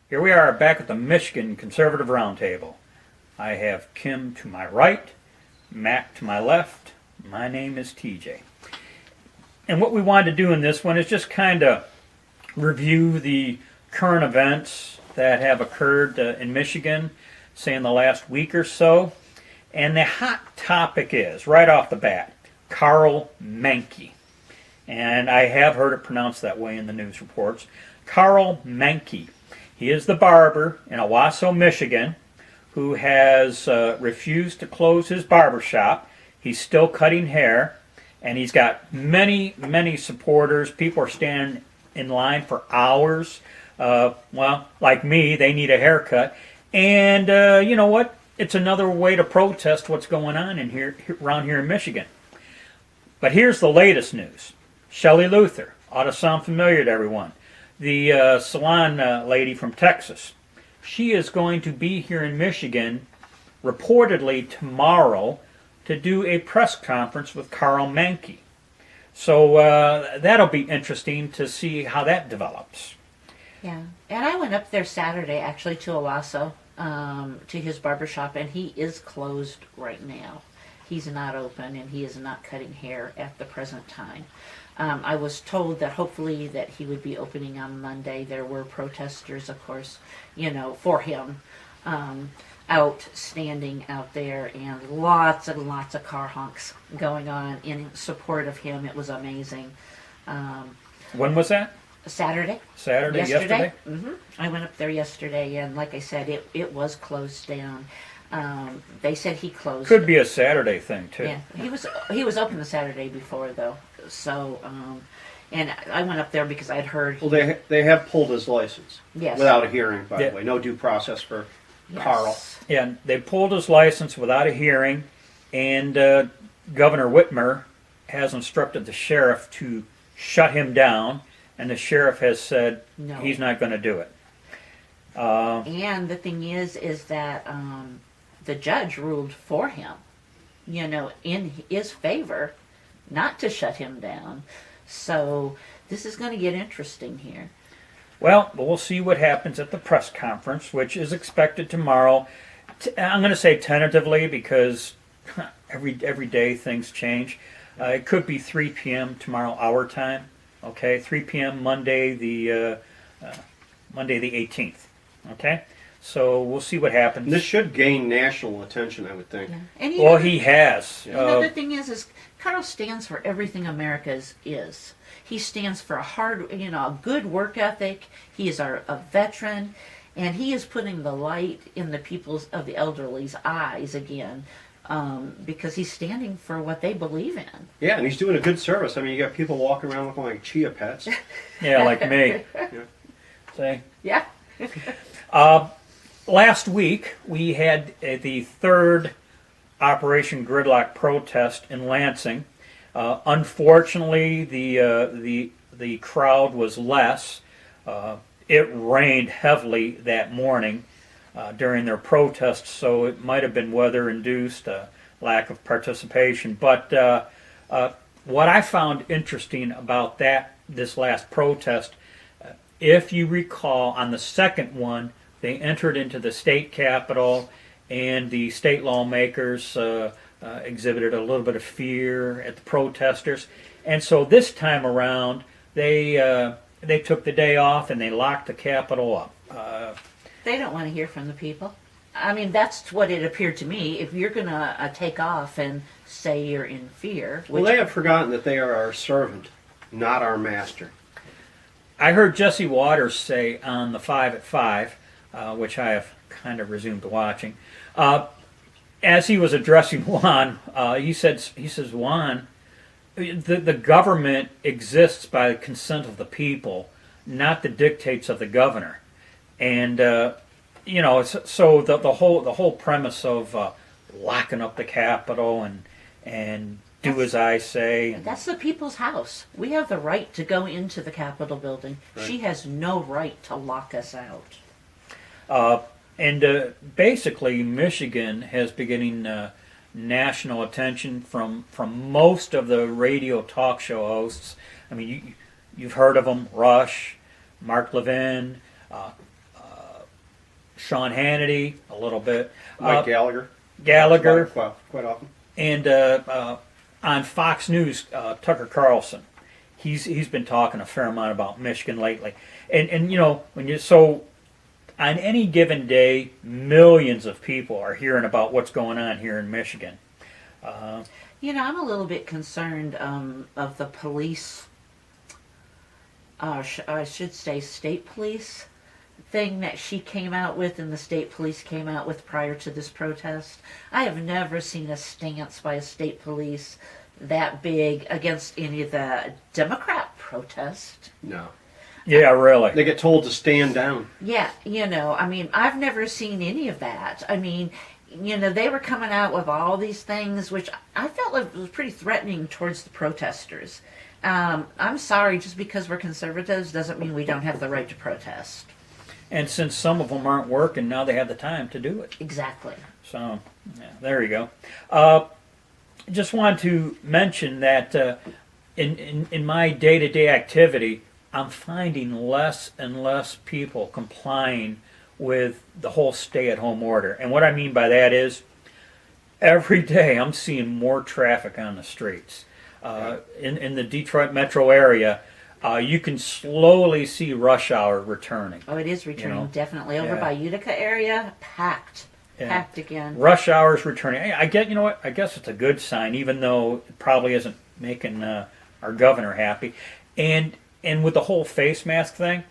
Here we are back at the Michigan Conservative Roundtable. I have Kim to my right, Mac to my left. My name is TJ. And what we wanted to do in this one is just kind of review the current events that have occurred in Michigan, say in the last week or so. And the hot topic is, right off the bat, Carl Mankey. And I have heard it pronounced that way in the news reports. Carl Mankey. He is the barber in Owasso, Michigan, who has refused to close his barber shop. He's still cutting hair, and he's got many, many supporters. People are standing in line for hours. Well, like me, they need a haircut. And you know what? It's another way to protest what's going on around here in Michigan. But here's the latest news. Shelley Luther, ought to sound familiar to everyone. The salon lady from Texas. She is going to be here in Michigan reportedly tomorrow to do a press conference with Carl Mankey. So that'll be interesting to see how that develops. Yeah, and I went up there Saturday actually to Owasso, to his barbershop, and he is closed right now. He's not open and he is not cutting hair at the present time. I was told that hopefully that he would be opening on Monday. There were protesters, of course, for him, out standing out there, and lots of car honks going on in support of him. It was amazing. When was that? Saturday. Yesterday? I went up there yesterday, and like I said, it was closed down. They said he closed. Could be a Saturday thing too. Yeah, he was open the Saturday before though. So, and I went up there because I'd heard. Well, they have pulled his license. Yes. Without a hearing, by Yeah. the way, no due process for Yes. Carl. Yeah, they pulled his license without a hearing, and Governor Whitmer has instructed the sheriff to shut him down, and the sheriff has said No. he's not going to do it. And the thing is that the judge ruled for him, in his favor, not to shut him down. So this is going to get interesting here. Well, we'll see what happens at the press conference, which is expected tomorrow. I'm going to say tentatively because every day things change. It could be 3 p.m. tomorrow, our time. Okay, 3 p.m. Monday the 18th. Okay, so we'll see what happens. This should gain national attention, I would think. Yeah. And Well, he has. Another thing is Carl stands for everything America is. He stands for a good work ethic. He is a veteran, and he is putting the light in the elderly's eyes again, because he's standing for what they believe in. Yeah, and he's doing a good service. I mean, you got people walking around looking like chia pets. Yeah, like me. See? Yeah. Last week we had the third Operation Gridlock protest in Lansing. Unfortunately, the crowd was less. It rained heavily that morning during their protests, so it might have been weather-induced lack of participation. But what I found interesting about this last protest, if you recall, on the second one, they entered into the state capitol, and the state lawmakers exhibited a little bit of fear at the protesters. And so this time around, they took the day off and they locked the capitol up. They don't want to hear from the people. I mean, that's what it appeared to me. If you're going to take off and say you're in fear. Well, they have forgotten that they are our servant, not our master. I heard Jesse Waters say on the 5 at 5, which I have kind of resumed watching, as he was addressing Juan, he says, Juan, the government exists by the consent of the people, not the dictates of the governor. And so the whole premise of locking up the Capitol and do as I say. That's the people's house. We have the right to go into the Capitol building. Right. She has no right to lock us out. Basically, Michigan has been getting national attention from most of the radio talk show hosts. I mean, you've heard of them: Rush, Mark Levin, Sean Hannity a little bit. Mike Gallagher. Gallagher. Quite often. And on Fox News, Tucker Carlson. He's been talking a fair amount about Michigan lately. And you know, on any given day, millions of people are hearing about what's going on here in Michigan. You know, I'm a little bit concerned of the police, I should say state police thing that she came out with and the state police came out with prior to this protest. I have never seen a stance by a state police that big against any of the Democrat protest. No. Yeah, really. They get told to stand down. Yeah, you know, I mean, I've never seen any of that. I mean, you know, they were coming out with all these things, which I felt like was pretty threatening towards the protesters. I'm sorry, just because we're conservatives doesn't mean we don't have the right to protest. And since some of them aren't working, now they have the time to do it. Exactly. So, yeah, there you go. Just want to mention that in my day-to-day activity, I'm finding less and less people complying with the whole stay-at-home order. And what I mean by that is, every day I'm seeing more traffic on the streets. In the Detroit metro area, you can slowly see rush hour returning. Oh, it is returning, You know? definitely. Over Yeah. by Utica area, packed. Yeah. Packed again. Rush hours returning. You know what? I guess it's a good sign, even though it probably isn't making our governor happy. And with the whole face mask thing,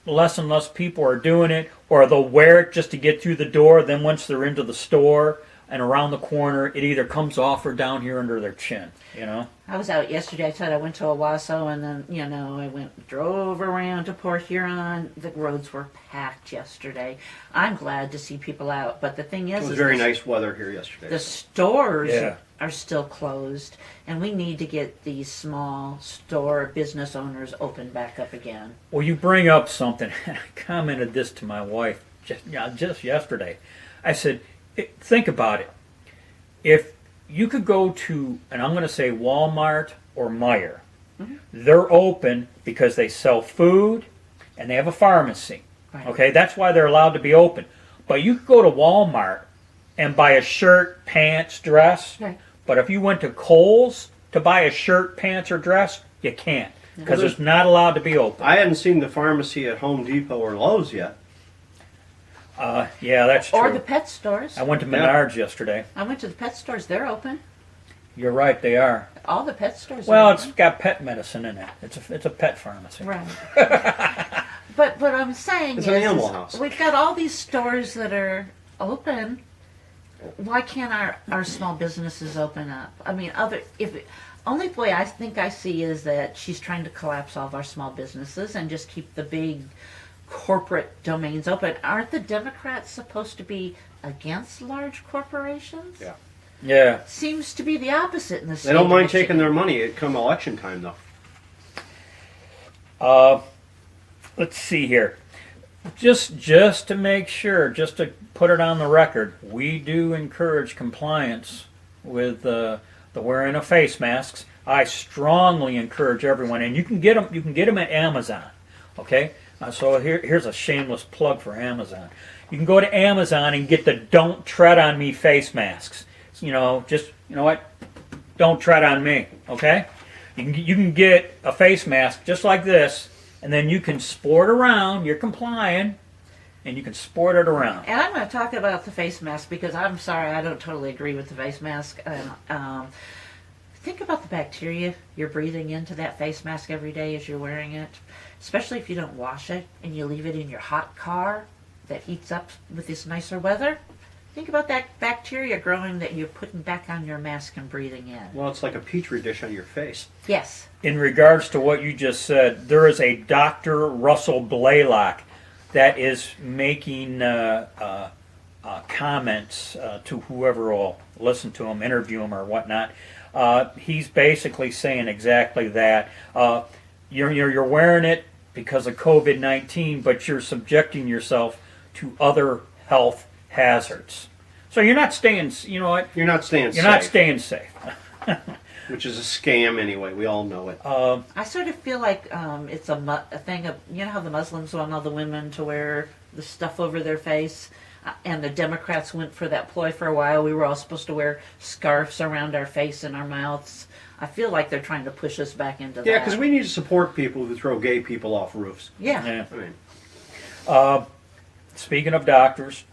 less and less people are doing it, or they'll wear it just to get through the door. Then once they're into the store and around the corner, it either comes off or down here under their chin. You know. I was out yesterday. I said I went to Owasso, and then I drove around to Port Huron. The roads were packed yesterday. I'm glad to see people out, but the thing It is, was very nice weather here yesterday. the stores Yeah. are still closed, and we need to get these small store business owners open back up again. Well, you bring up something. I commented this to my wife just yesterday. I said, think about it. If you could go to, and I'm going to say Walmart or Meijer, they're open because they sell food and they have a pharmacy. Right. Okay, that's why they're allowed to be open. But you could go to Walmart and buy a shirt, pants, dress. Right. But if you went to Kohl's to buy a shirt, pants, or dress, you can't because it's not allowed to be open. I hadn't seen the pharmacy at Home Depot or Lowe's yet. Yeah, that's true. Or the pet stores. I went to Menards yesterday. I went to the pet stores. They're open. You're right, they are. All the pet stores Well, are it's open. got pet medicine in it. It's a pet pharmacy. Right. But what I'm saying It's is, an animal house. we've got all these stores that are open. Why can't our small businesses open up? I mean, only way I think I see is that she's trying to collapse all of our small businesses and just keep the big corporate domains open. Aren't the Democrats supposed to be against large corporations? Yeah. Yeah. Seems to be the opposite in the state. They don't of mind Michigan. taking their money at come election time, though. Let's see here. Just to make sure, just to put it on the record, we do encourage compliance with the wearing of face masks. I strongly encourage everyone, and you can get them. You can get them at Amazon. Okay. So here's a shameless plug for Amazon. You can go to Amazon and get the "Don't Tread on Me" face masks. You know what? Don't tread on me. Okay. You can get a face mask just like this, and then you can sport around. You're complying, and you can sport it around. And I'm going to talk about the face mask because I'm sorry, I don't totally agree with the face mask. Think about the bacteria you're breathing into that face mask every day as you're wearing it, especially if you don't wash it and you leave it in your hot car that heats up with this nicer weather. Think about that bacteria growing that you're putting back on your mask and breathing in. Well, it's like a petri dish on your face. Yes. In regards to what you just said, there is a Dr. Russell Blaylock that is making comments to whoever will listen to him, interview him, or whatnot. He's basically saying exactly that. You're wearing it because of COVID-19, but you're subjecting yourself to other health hazards. So you're not staying. You know what? You're not staying safe. You're not staying safe. Which is a scam anyway. We all know it. I sort of feel like it's a thing of, you know how the Muslims want all the women to wear the stuff over their face. And the Democrats went for that ploy for a while. We were all supposed to wear scarves around our face and our mouths. I feel like they're trying to push us back into that. Yeah, because we need to support people who throw gay people off roofs. Yeah. Yeah. I mean, Speaking of doctors,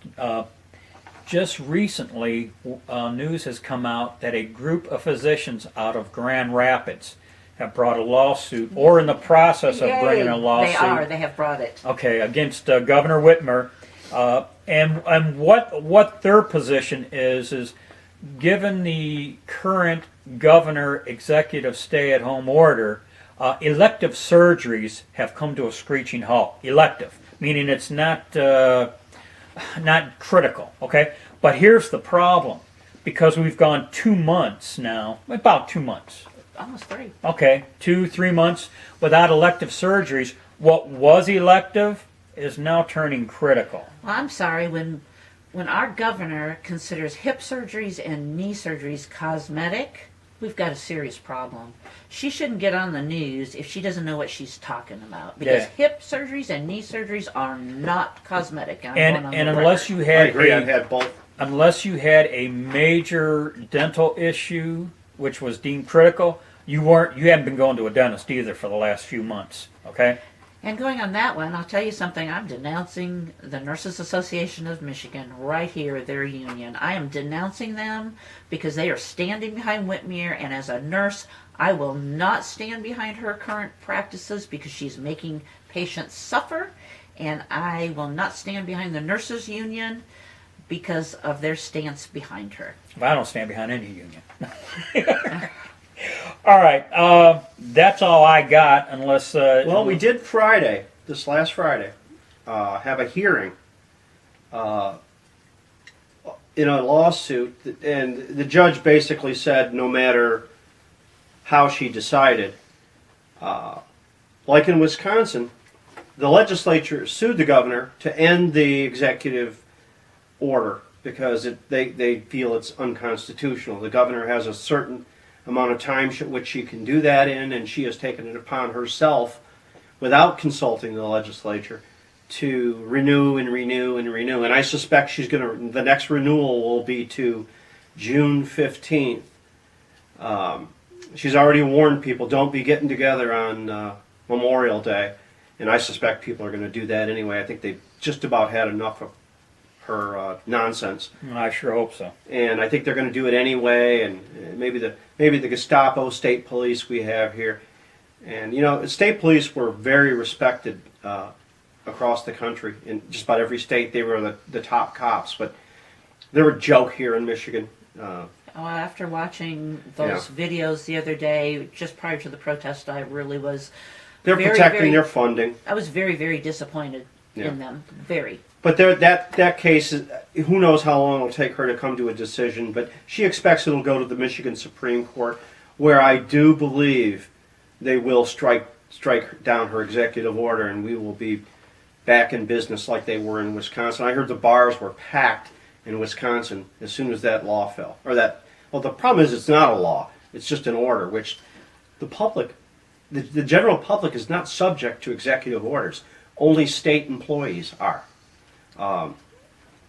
just recently news has come out that a group of physicians out of Grand Rapids have brought a lawsuit, or in the process of bringing a lawsuit. They have brought it. Okay, against Governor Whitmer. And what their position is given the current governor executive stay-at-home order, elective surgeries have come to a screeching halt. Elective, meaning it's not critical, okay? But here's the problem. Because we've gone 2 months now, about 2 months. Almost 3. Okay, 2-3 months without elective surgeries. What was elective is now turning critical. Well, I'm sorry, when our governor considers hip surgeries and knee surgeries cosmetic, we've got a serious problem. She shouldn't get on the news if she doesn't know what she's talking about. Because hip surgeries and knee surgeries are not cosmetic. And unless you I had agree. I've had both. unless you had a major dental issue which was deemed critical, you haven't been going to a dentist either for the last few months. Okay? And going on that one, I'll tell you something. I'm denouncing the Nurses Association of Michigan right here, their union. I am denouncing them because they are standing behind Whitmer, and as a nurse, I will not stand behind her current practices because she's making patients suffer, and I will not stand behind the nurses union because of their stance behind her. I don't stand behind any union. All right, that's all I got. Unless Well, we did Friday, this last Friday, have a hearing in a lawsuit, and the judge basically said no matter how she decided, like in Wisconsin, the legislature sued the governor to end the executive order because they feel it's unconstitutional. The governor has a certain amount of time which she can do that in, and she has taken it upon herself, without consulting the legislature, to renew and renew and renew. And I suspect the next renewal will be to June 15th. She's already warned people, don't be getting together on Memorial Day, and I suspect people are going to do that anyway. I think they've just about had enough of her nonsense. I sure hope so. And I think they're going to do it anyway, and maybe the Gestapo, state police we have here. And, you know, state police were very respected across the country. In just about every state, they were the top cops. But they're a joke here in Michigan. After watching those videos the other day, just prior to the protest, I really was... They're protecting their funding. I was very, very disappointed in them. Very. But that case, who knows how long it'll take her to come to a decision, but she expects it'll go to the Michigan Supreme Court, where I do believe they will strike down her executive order, and we will be back in business like they were in Wisconsin. I heard the bars were packed in Wisconsin as soon as that law fell. Well, the problem is it's not a law. It's just an order, which the public, the general public is not subject to executive orders. Only state employees are.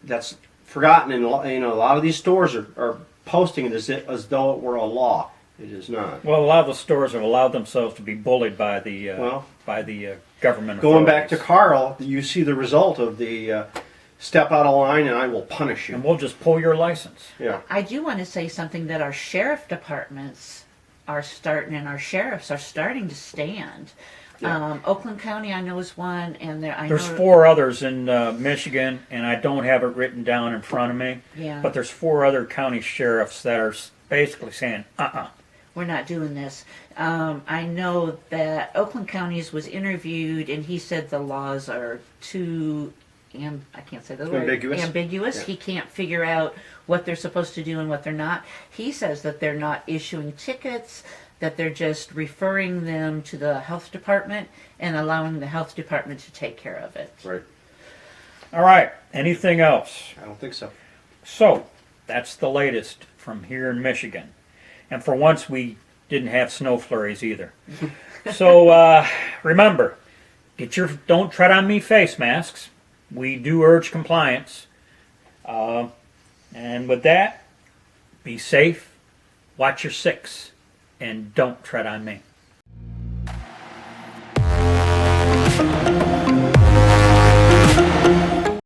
That's forgotten, and a lot of these stores are posting it as though it were a law. It is not. Well, a lot of the stores have allowed themselves to be bullied by the government. Going back authorities. to Carl, you see the result of the step out of line and I will punish you. And we'll just pull your license. Yeah. I do want to say something that our sheriff departments are starting, and our sheriffs are starting to stand. Yeah. Oakland County, I know, is one, and There's 4 others in Michigan, and I don't have it written down in front of me. Yeah. But there's 4 other county sheriffs that are basically saying, we're not doing this. I know that Oakland County's was interviewed, and he said the laws are too, I can't say the word. Ambiguous. Yeah. He can't figure out what they're supposed to do and what they're not. He says that they're not issuing tickets, that they're just referring them to the health department and allowing the health department to take care of it. Right. all right, anything else? I don't think so. So, that's the latest from here in Michigan. And for once, we didn't have snow flurries either. So, remember, get your don't tread on me face masks. we do urge compliance. And with that, be safe, watch your six, and don't tread on me.